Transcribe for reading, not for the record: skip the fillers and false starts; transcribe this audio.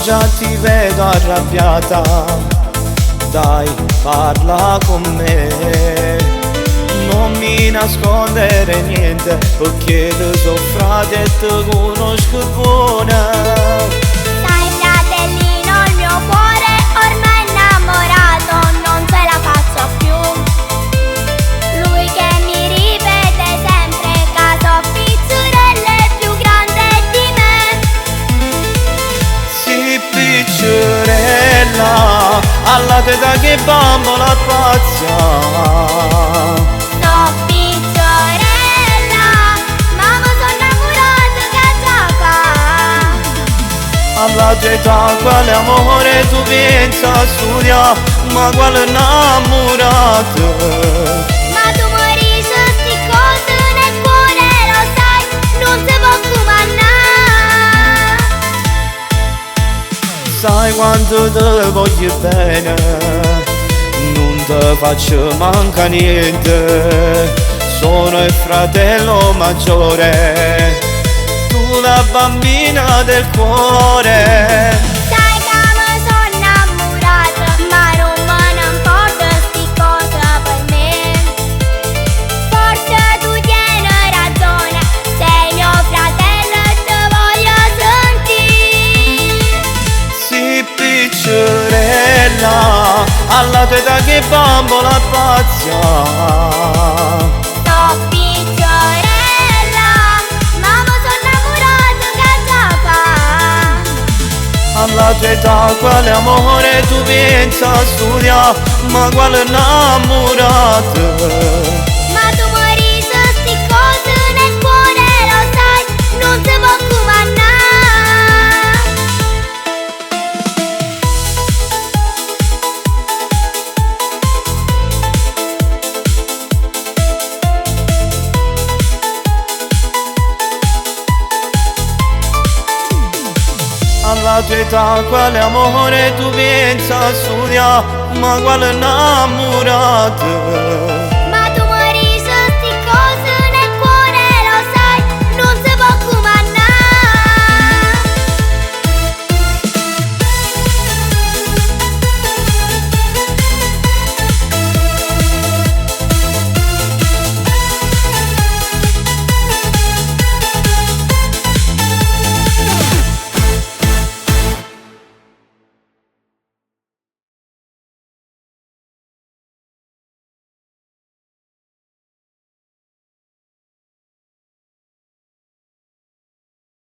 già ti vedo arrabbiata, dai parla con me, non mi nascondere niente perché ti so frate e ti conosco buona. Sai fratellino, il mio cuore ormai è innamorato, non ce la faccio più. Lui che mi ripete sempre che so pizzurelle più grande di me. Sì piccirella, alla teta che bambola pazza. So pizzurella, ma mi sono innamorato che gioca. Alla tua età quale amore tu pensa a studiare, ma quale innamorato. Ma tu morisci sti cose nel cuore, lo sai, non si può comandare. Sai quanto te voglio bene, non te faccio manca niente, sono il fratello maggiore, tu la bambina del cuore. Sai che mi sono innamorata, ma non me ne importa sti cose per me. Forse tu tieni ragione, sei mio fratello e ti voglio sentire. Sì piccirella, alla tua età che bambola pazza. So pizzorella, ma mi sono innamorato che gioca. Alla tua età quale amore tu pensa a studiare, ma quale innamorato. Ma tu morisci sti cose nel cuore, lo sai, non si può comandare. Alla tua età quale amore tu pensa a studiare, ma quale innamorato.